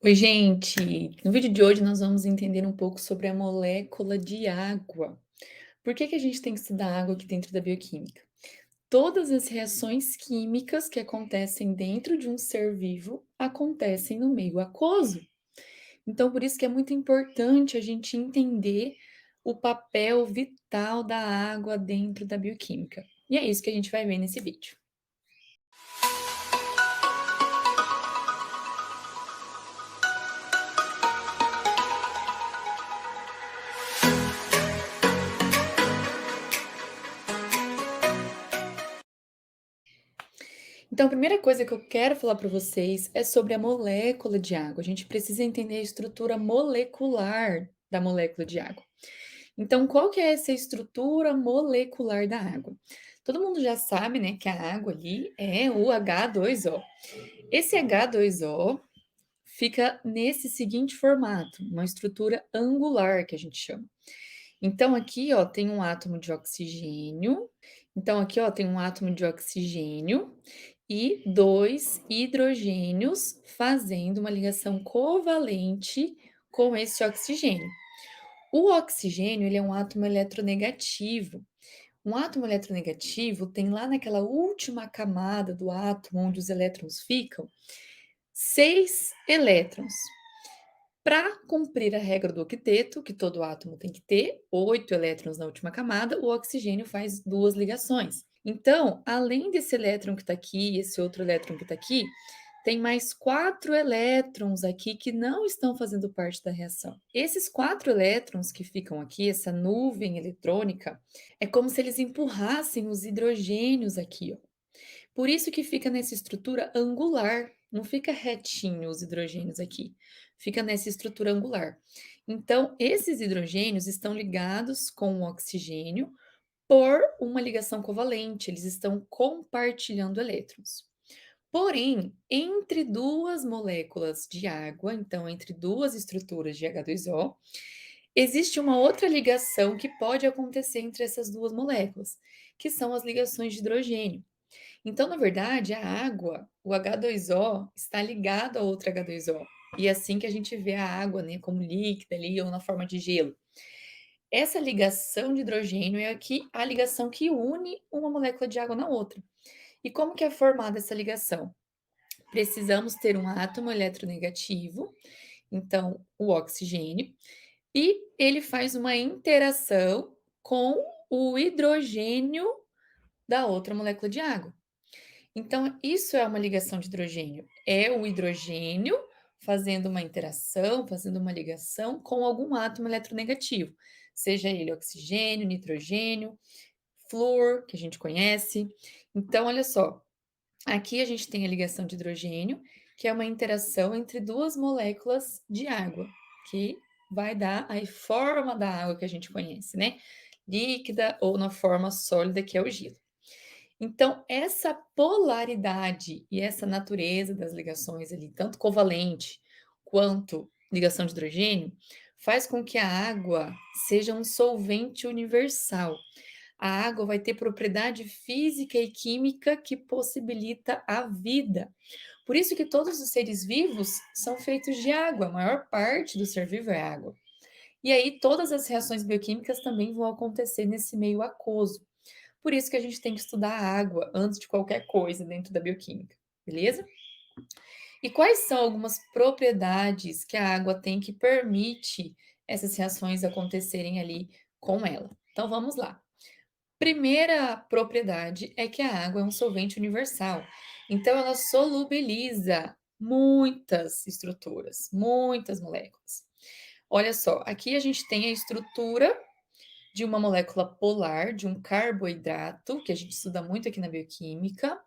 Oi, gente! No vídeo de hoje nós vamos entender um pouco sobre a molécula de água. Por que a gente tem que estudar água aqui dentro da bioquímica? Todas as reações químicas que acontecem dentro de um ser vivo acontecem no meio aquoso. Então, por isso que é muito importante a gente entender o papel vital da água dentro da bioquímica. E é isso que a gente vai ver nesse vídeo. Então, a primeira coisa que eu quero falar para vocês é sobre a molécula de água. A gente precisa entender a estrutura molecular da molécula de água. Então, qual que é essa estrutura molecular da água? Todo mundo já sabe, né, que a água ali é o H2O. Esse H2O fica nesse seguinte formato, uma estrutura angular que a gente chama. Então, aqui, ó, tem um átomo de oxigênio. Então, aqui, ó, tem um átomo de oxigênio e dois hidrogênios fazendo uma ligação covalente com esse oxigênio. O oxigênio, ele é um átomo eletronegativo. Um átomo eletronegativo tem lá naquela última camada do átomo, onde os elétrons ficam, 6 elétrons. Para cumprir a regra do octeto, que todo átomo tem que ter 8 elétrons na última camada, o oxigênio faz duas ligações. Então, além desse elétron que está aqui e esse outro elétron que está aqui, tem mais 4 elétrons aqui que não estão fazendo parte da reação. Esses 4 elétrons que ficam aqui, essa nuvem eletrônica, é como se eles empurrassem os hidrogênios aqui, ó. Por isso que fica nessa estrutura angular, não fica retinho os hidrogênios aqui, fica nessa estrutura angular. Então, esses hidrogênios estão ligados com o oxigênio por uma ligação covalente, eles estão compartilhando elétrons. Porém, entre duas moléculas de água, então entre duas estruturas de H2O, existe uma outra ligação que pode acontecer entre essas duas moléculas, que são as ligações de hidrogênio. Então, na verdade, a água, o H2O, está ligado a outro H2O. E é assim que a gente vê a água, né, como líquida ali ou na forma de gelo. Essa ligação de hidrogênio é aqui a ligação que une uma molécula de água na outra. E como que é formada essa ligação? Precisamos ter um átomo eletronegativo, então o oxigênio, e ele faz uma interação com o hidrogênio da outra molécula de água. Então, isso é uma ligação de hidrogênio. É o hidrogênio fazendo uma interação, fazendo uma ligação com algum átomo eletronegativo, seja ele oxigênio, nitrogênio, flúor, que a gente conhece. Então, olha só, aqui a gente tem a ligação de hidrogênio, que é uma interação entre duas moléculas de água, que vai dar a forma da água que a gente conhece, né? Líquida ou na forma sólida, que é o gelo. Então, essa polaridade e essa natureza das ligações ali, tanto covalente quanto ligação de hidrogênio, faz com que a água seja um solvente universal. A água vai ter propriedade física e química que possibilita a vida. Por isso que todos os seres vivos são feitos de água, a maior parte do ser vivo é água. E aí todas as reações bioquímicas também vão acontecer nesse meio aquoso. Por isso que a gente tem que estudar a água antes de qualquer coisa dentro da bioquímica, beleza? E quais são algumas propriedades que a água tem que permite essas reações acontecerem ali com ela? Então vamos lá. Primeira propriedade é que a água é um solvente universal. Então ela solubiliza muitas estruturas, muitas moléculas. Olha só, aqui a gente tem a estrutura de uma molécula polar, de um carboidrato, que a gente estuda muito aqui na bioquímica.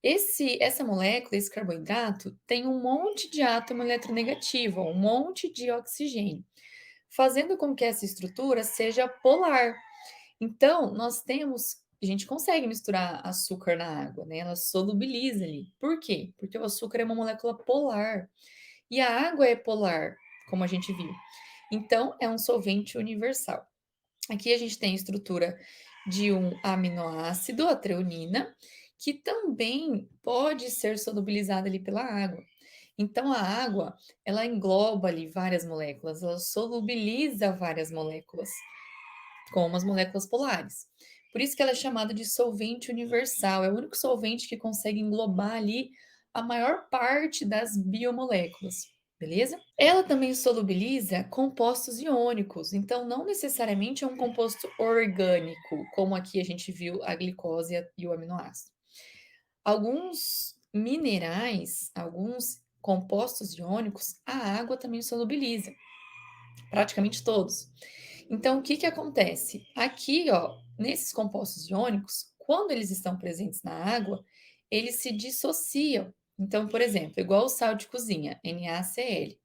Essa molécula, esse carboidrato, tem um monte de átomo eletronegativo, um monte de oxigênio, fazendo com que essa estrutura seja polar. Então, a gente consegue misturar açúcar na água, né? Ela solubiliza ali. Por quê? Porque o açúcar é uma molécula polar e a água é polar, como a gente viu. Então, é um solvente universal. Aqui a gente tem a estrutura de um aminoácido, a treonina, que também pode ser solubilizada ali pela água. Então a água, ela engloba ali várias moléculas, ela solubiliza várias moléculas, como as moléculas polares. Por isso que ela é chamada de solvente universal, é o único solvente que consegue englobar ali a maior parte das biomoléculas, beleza? Ela também solubiliza compostos iônicos, então não necessariamente é um composto orgânico, como aqui a gente viu a glicose e o aminoácido. Alguns minerais, alguns compostos iônicos, a água também solubiliza, praticamente todos. Então, o que que acontece? Aqui, ó, nesses compostos iônicos, quando eles estão presentes na água, eles se dissociam. Então, por exemplo, igual o sal de cozinha, NaCl.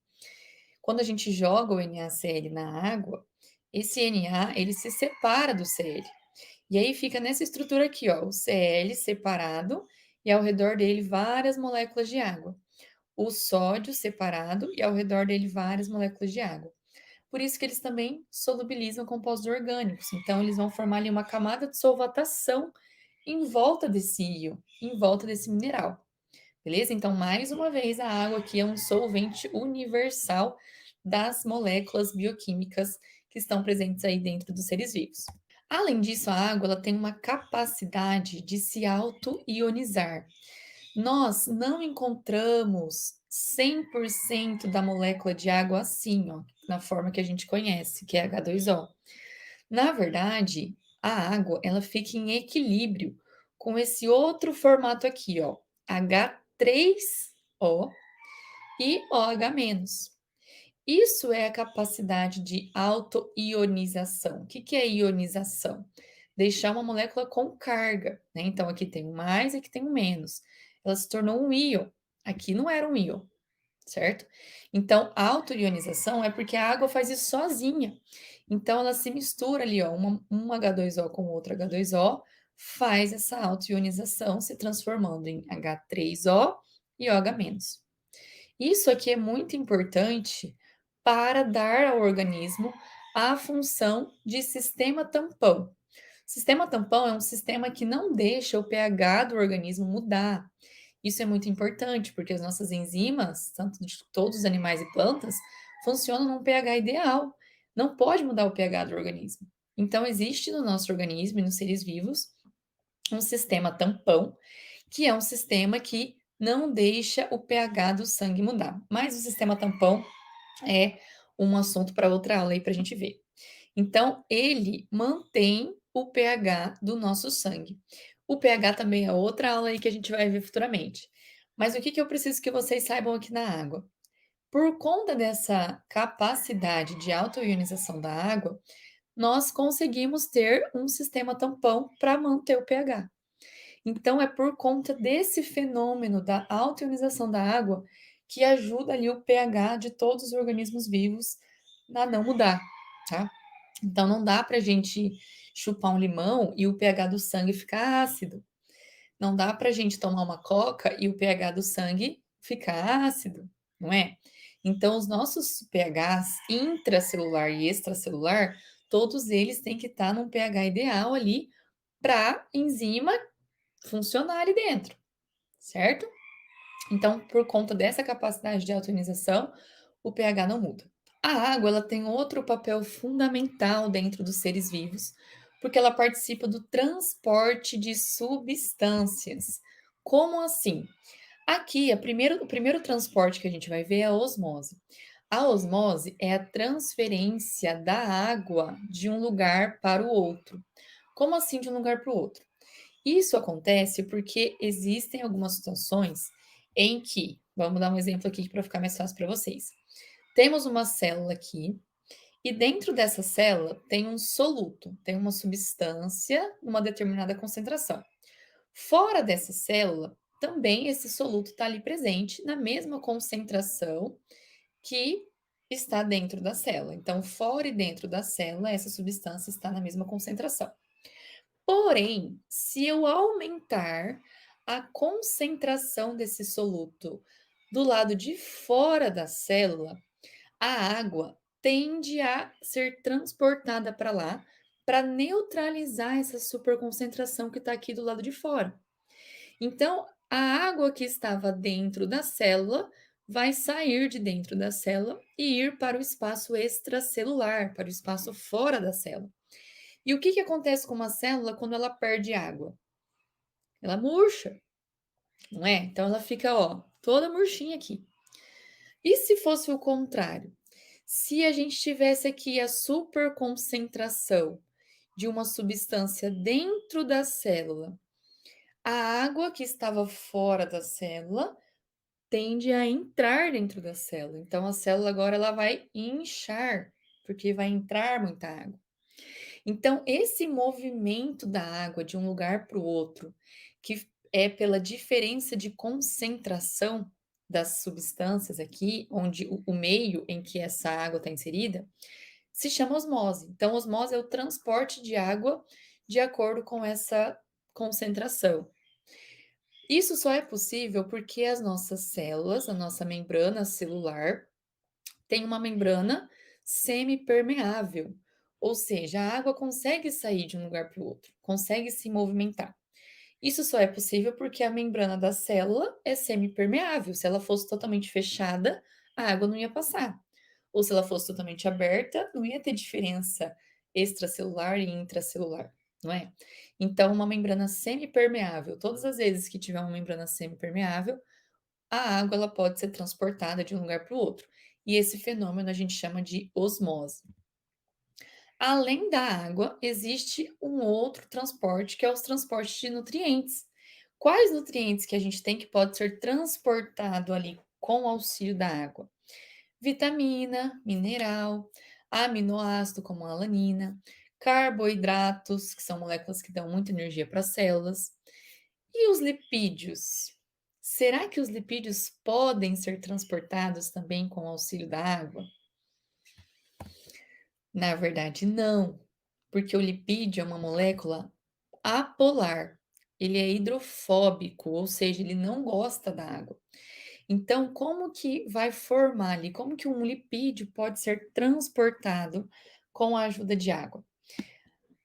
Quando a gente joga o NaCl na água, esse Na, ele se separa do Cl. E aí fica nessa estrutura aqui, ó, o Cl separado e ao redor dele várias moléculas de água. O sódio separado e ao redor dele várias moléculas de água. Por isso que eles também solubilizam compostos orgânicos. Então, eles vão formar ali uma camada de solvatação em volta desse íon, em volta desse mineral. Beleza? Então, mais uma vez, a água aqui é um solvente universal das moléculas bioquímicas que estão presentes aí dentro dos seres vivos. Além disso, a água ela tem uma capacidade de se auto-ionizar. Nós não encontramos 100% da molécula de água assim, ó, na forma que a gente conhece, que é H2O. Na verdade, a água, ela fica em equilíbrio com esse outro formato aqui, ó, H3O e OH-. Isso é a capacidade de auto-ionização. O que que é ionização? Deixar uma molécula com carga, né? Então, aqui tem um mais, aqui tem um menos. Ela se tornou um íon. Aqui não era um íon, certo? Então, a auto-ionização é porque a água faz isso sozinha. Então, ela se mistura ali, ó, um H2O com outro H2O, faz essa auto-ionização, se transformando em H3O e OH-. Isso aqui é muito importante para dar ao organismo a função de sistema tampão. Sistema tampão é um sistema que não deixa o pH do organismo mudar. Isso é muito importante, porque as nossas enzimas, tanto de todos os animais e plantas, funcionam num pH ideal. Não pode mudar o pH do organismo. Então, existe no nosso organismo e nos seres vivos um sistema tampão, que é um sistema que não deixa o pH do sangue mudar. Mas o sistema tampão é um assunto para outra aula aí para a gente ver. Então, ele mantém o pH do nosso sangue. O pH também é outra aula aí que a gente vai ver futuramente. Mas o que, que eu preciso que vocês saibam aqui na água? Por conta dessa capacidade de autoionização da água, nós conseguimos ter um sistema tampão para manter o pH. Então, é por conta desse fenômeno da autoionização da água que ajuda ali o pH de todos os organismos vivos a não mudar, tá? Então, não dá para a gente chupar um limão e o pH do sangue ficar ácido. Não dá para a gente tomar uma coca e o pH do sangue ficar ácido, não é? Então, os nossos pHs intracelular e extracelular, todos eles têm que estar num pH ideal ali para a enzima funcionar ali dentro, certo? Então, por conta dessa capacidade de autoionização, o pH não muda. A água ela tem outro papel fundamental dentro dos seres vivos, porque ela participa do transporte de substâncias. Como assim? Aqui, o primeiro transporte que a gente vai ver é a osmose. A osmose é a transferência da água de um lugar para o outro. Como assim de um lugar para o outro? Isso acontece porque existem algumas situações em que, vamos dar um exemplo aqui para ficar mais fácil para vocês. Temos uma célula aqui e dentro dessa célula tem um soluto, tem uma substância numa determinada concentração. Fora dessa célula, também esse soluto está ali presente na mesma concentração que está dentro da célula. Então, fora e dentro da célula, essa substância está na mesma concentração. Porém, se eu aumentar a concentração desse soluto do lado de fora da célula, a água tende a ser transportada para lá para neutralizar essa superconcentração que está aqui do lado de fora. Então, a água que estava dentro da célula vai sair de dentro da célula e ir para o espaço extracelular, para o espaço fora da célula. E o que acontece com uma célula quando ela perde água? Ela murcha, não é? Então ela fica, ó, toda murchinha aqui. E se fosse o contrário? Se a gente tivesse aqui a superconcentração de uma substância dentro da célula, a água que estava fora da célula tende a entrar dentro da célula. Então a célula agora ela vai inchar, porque vai entrar muita água. Então esse movimento da água de um lugar para o outro, que é pela diferença de concentração das substâncias aqui, onde o meio em que essa água está inserida, se chama osmose. Então, osmose é o transporte de água de acordo com essa concentração. Isso só é possível porque as nossas células, a nossa membrana celular, tem uma membrana semipermeável, ou seja, a água consegue sair de um lugar para o outro, consegue se movimentar. Isso só é possível porque a membrana da célula é semipermeável. Se ela fosse totalmente fechada, a água não ia passar. Ou se ela fosse totalmente aberta, não ia ter diferença extracelular e intracelular, não é? Então, uma membrana semipermeável, todas as vezes que tiver uma membrana semipermeável, a água ela pode ser transportada de um lugar para o outro. E esse fenômeno a gente chama de osmose. Além da água, existe um outro transporte, que é os transportes de nutrientes. Quais nutrientes que a gente tem que pode ser transportado ali com o auxílio da água? Vitamina, mineral, aminoácido como a alanina, carboidratos, que são moléculas que dão muita energia para as células, e os lipídios. Será que os lipídios podem ser transportados também com o auxílio da água? Na verdade, não, porque o lipídio é uma molécula apolar. Ele é hidrofóbico, ou seja, ele não gosta da água. Então, como que vai formar ali? Como que um lipídio pode ser transportado com a ajuda de água?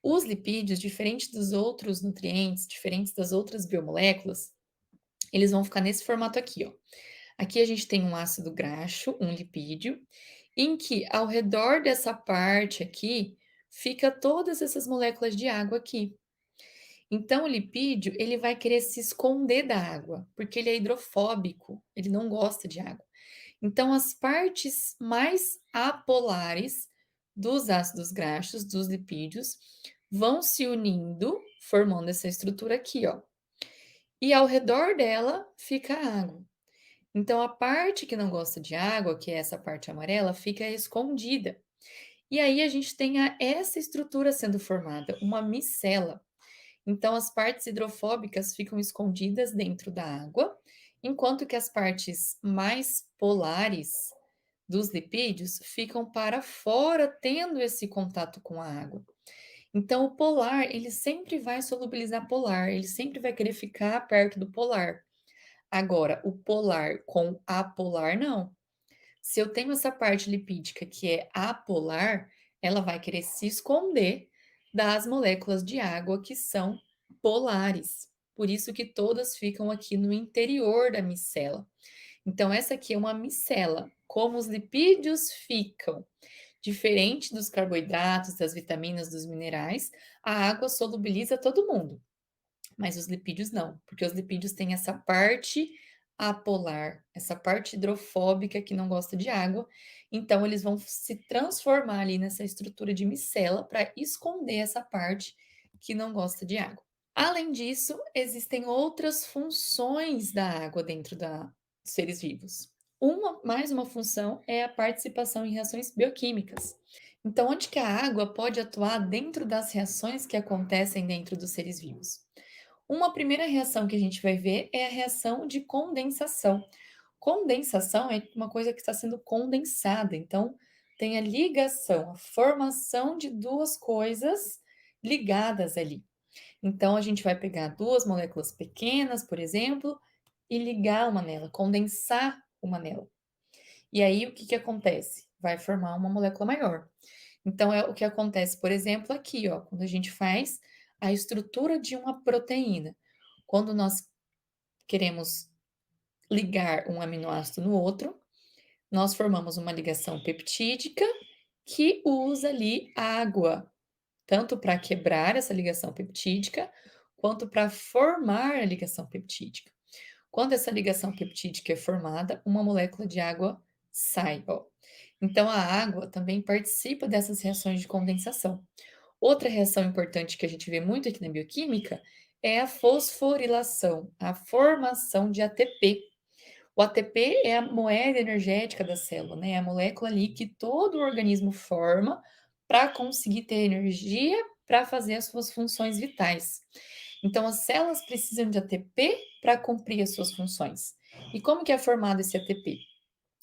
Os lipídios, diferente dos outros nutrientes, diferentes das outras biomoléculas, eles vão ficar nesse formato aqui, ó. Aqui a gente tem um ácido graxo, um lipídio, em que ao redor dessa parte aqui fica todas essas moléculas de água aqui. Então o lipídio, ele vai querer se esconder da água, porque ele é hidrofóbico, ele não gosta de água. Então as partes mais apolares dos ácidos graxos, dos lipídios, vão se unindo, formando essa estrutura aqui, ó. E ao redor dela fica a água. Então, a parte que não gosta de água, que é essa parte amarela, fica escondida. E aí a gente tem essa estrutura sendo formada, uma micela. Então, as partes hidrofóbicas ficam escondidas dentro da água, enquanto que as partes mais polares dos lipídios ficam para fora, tendo esse contato com a água. Então, o polar, ele sempre vai solubilizar polar, ele sempre vai querer ficar perto do polar. Agora, o polar com apolar, não. Se eu tenho essa parte lipídica que é apolar, ela vai querer se esconder das moléculas de água que são polares. Por isso que todas ficam aqui no interior da micela. Então, essa aqui é uma micela. Como os lipídios ficam diferente dos carboidratos, das vitaminas, dos minerais, a água solubiliza todo mundo. Mas os lipídios não, porque os lipídios têm essa parte apolar, essa parte hidrofóbica que não gosta de água, então eles vão se transformar ali nessa estrutura de micela para esconder essa parte que não gosta de água. Além disso, existem outras funções da água dentro dos seres vivos. Mais uma função é a participação em reações bioquímicas. Então, onde que a água pode atuar dentro das reações que acontecem dentro dos seres vivos? Uma primeira reação que a gente vai ver é a reação de condensação. Condensação é uma coisa que está sendo condensada, então tem a ligação, a formação de duas coisas ligadas ali. Então a gente vai pegar duas moléculas pequenas, por exemplo, e ligar uma nela, condensar uma nela. E aí o que que acontece? Vai formar uma molécula maior. Então é o que acontece, por exemplo, aqui, ó, quando a gente faz a estrutura de uma proteína. Quando nós queremos ligar um aminoácido no outro, nós formamos uma ligação peptídica que usa ali água, tanto para quebrar essa ligação peptídica, quanto para formar a ligação peptídica. Quando essa ligação peptídica é formada, uma molécula de água sai, ó. Então, a água também participa dessas reações de condensação. Outra reação importante que a gente vê muito aqui na bioquímica é a fosforilação, a formação de ATP. O ATP é a moeda energética da célula, né? É a molécula ali que todo o organismo forma para conseguir ter energia para fazer as suas funções vitais. Então, as células precisam de ATP para cumprir as suas funções. E como que é formado esse ATP?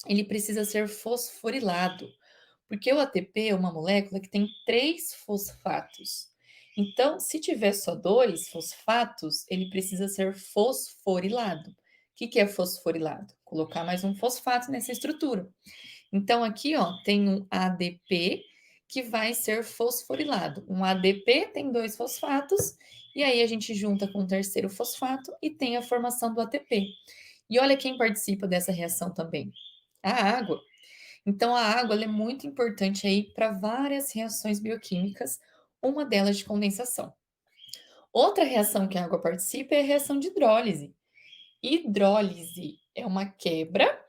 Ele precisa ser fosforilado, porque o ATP é uma molécula que tem 3 fosfatos. Então, se tiver só 2 fosfatos, ele precisa ser fosforilado. O que é fosforilado? Colocar mais um fosfato nessa estrutura. Então, aqui, ó, tem um ADP que vai ser fosforilado. Um ADP tem 2 fosfatos, e aí a gente junta com o terceiro fosfato e tem a formação do ATP. E olha quem participa dessa reação também: a água. Então, a água ela é muito importante aí para várias reações bioquímicas, uma delas de condensação. Outra reação que a água participa é a reação de hidrólise. Hidrólise é uma quebra,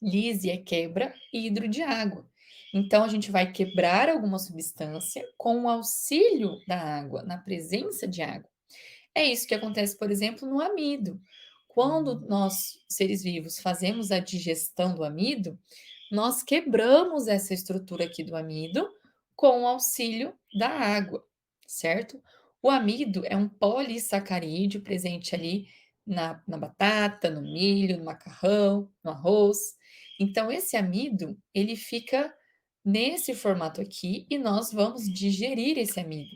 lise é quebra, hidro de água. Então, a gente vai quebrar alguma substância com o auxílio da água, na presença de água. É isso que acontece, por exemplo, no amido. Quando nós, seres vivos, fazemos a digestão do amido, nós quebramos essa estrutura aqui do amido com o auxílio da água, certo? O amido é um polissacarídeo presente ali na batata, no milho, no macarrão, no arroz. Então, esse amido, ele fica nesse formato aqui e nós vamos digerir esse amido,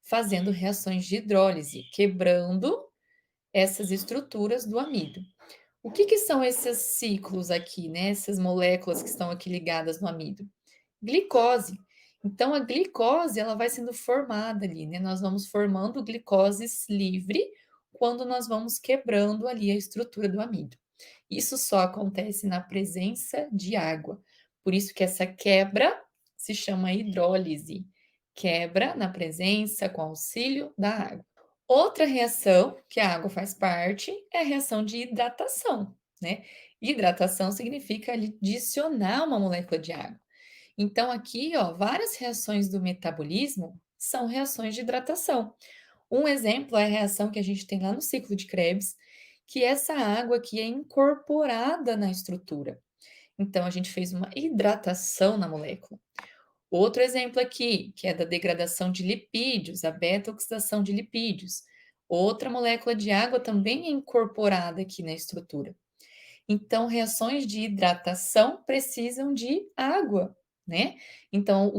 fazendo reações de hidrólise, quebrando essas estruturas do amido. O que são esses ciclos aqui, né? Essas moléculas que estão aqui ligadas no amido? Glicose. Então, a glicose, ela vai sendo formada ali, né? Nós vamos formando glicoses livre quando nós vamos quebrando ali a estrutura do amido. Isso só acontece na presença de água. Por isso que essa quebra se chama hidrólise. Quebra na presença com auxílio da água. Outra reação que a água faz parte é a reação de hidratação, né? Hidratação significa adicionar uma molécula de água. Então, aqui, ó, várias reações do metabolismo são reações de hidratação. Um exemplo é a reação que a gente tem lá no ciclo de Krebs, que essa água aqui é incorporada na estrutura. Então, a gente fez uma hidratação na molécula. Outro exemplo aqui, que é da degradação de lipídios, a beta-oxidação de lipídios. Outra molécula de água também é incorporada aqui na estrutura. Então, reações de hidratação precisam de água, né? Então,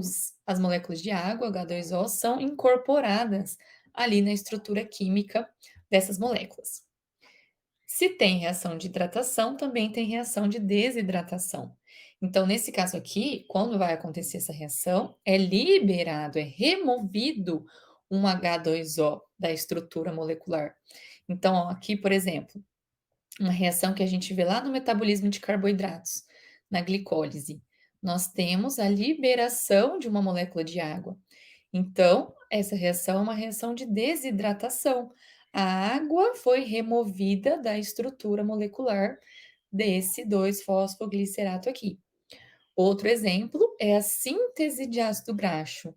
as moléculas de água, H2O, são incorporadas ali na estrutura química dessas moléculas. Se tem reação de hidratação, também tem reação de desidratação. Então, nesse caso aqui, quando vai acontecer essa reação, é liberado, é removido um H2O da estrutura molecular. Então, ó, aqui, por exemplo, uma reação que a gente vê lá no metabolismo de carboidratos, na glicólise. Nós temos a liberação de uma molécula de água. Então, essa reação é uma reação de desidratação. A água foi removida da estrutura molecular desse 2-fosfoglicerato aqui. Outro exemplo é a síntese de ácido graxo.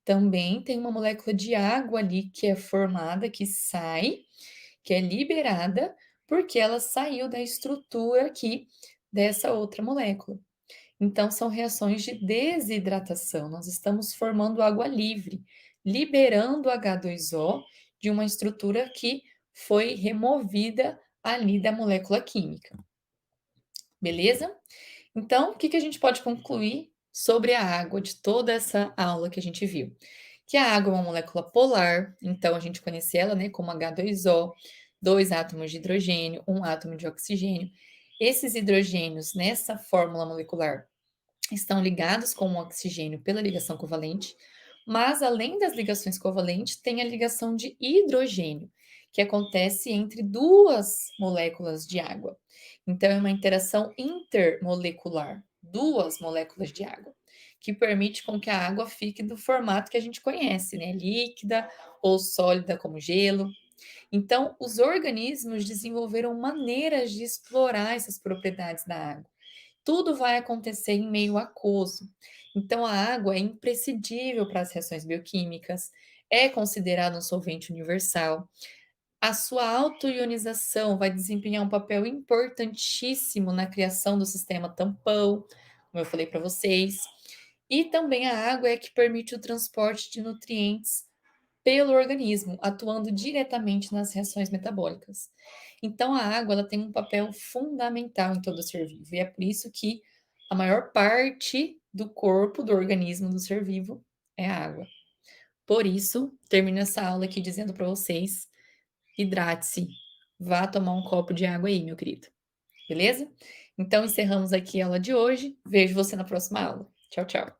Também tem uma molécula de água ali que é formada, que sai, que é liberada, porque ela saiu da estrutura aqui dessa outra molécula. Então, são reações de desidratação. Nós estamos formando água livre, liberando H2O de uma estrutura que foi removida ali da molécula química. Beleza? Então, o que a gente pode concluir sobre a água de toda essa aula que a gente viu? Que a água é uma molécula polar, então a gente conhece ela, né, como H2O, 2 átomos de hidrogênio, 1 átomo de oxigênio. Esses hidrogênios nessa fórmula molecular estão ligados com o oxigênio pela ligação covalente, mas além das ligações covalentes, tem a ligação de hidrogênio, que acontece entre duas moléculas de água. Então, é uma interação intermolecular, duas moléculas de água, que permite com que a água fique do formato que a gente conhece, né? Líquida ou sólida, como gelo. Então, os organismos desenvolveram maneiras de explorar essas propriedades da água. Tudo vai acontecer em meio aquoso. Então, a água é imprescindível para as reações bioquímicas, é considerada um solvente universal. A sua autoionização vai desempenhar um papel importantíssimo na criação do sistema tampão, como eu falei para vocês. E também a água é que permite o transporte de nutrientes pelo organismo, atuando diretamente nas reações metabólicas. Então, a água ela tem um papel fundamental em todo ser vivo, e é por isso que a maior parte do corpo, do organismo do ser vivo, é a água. Por isso, termino essa aula aqui dizendo para vocês: hidrate-se, vá tomar um copo de água aí, meu querido. Beleza? Então, encerramos aqui a aula de hoje. Vejo você na próxima aula. Tchau, tchau.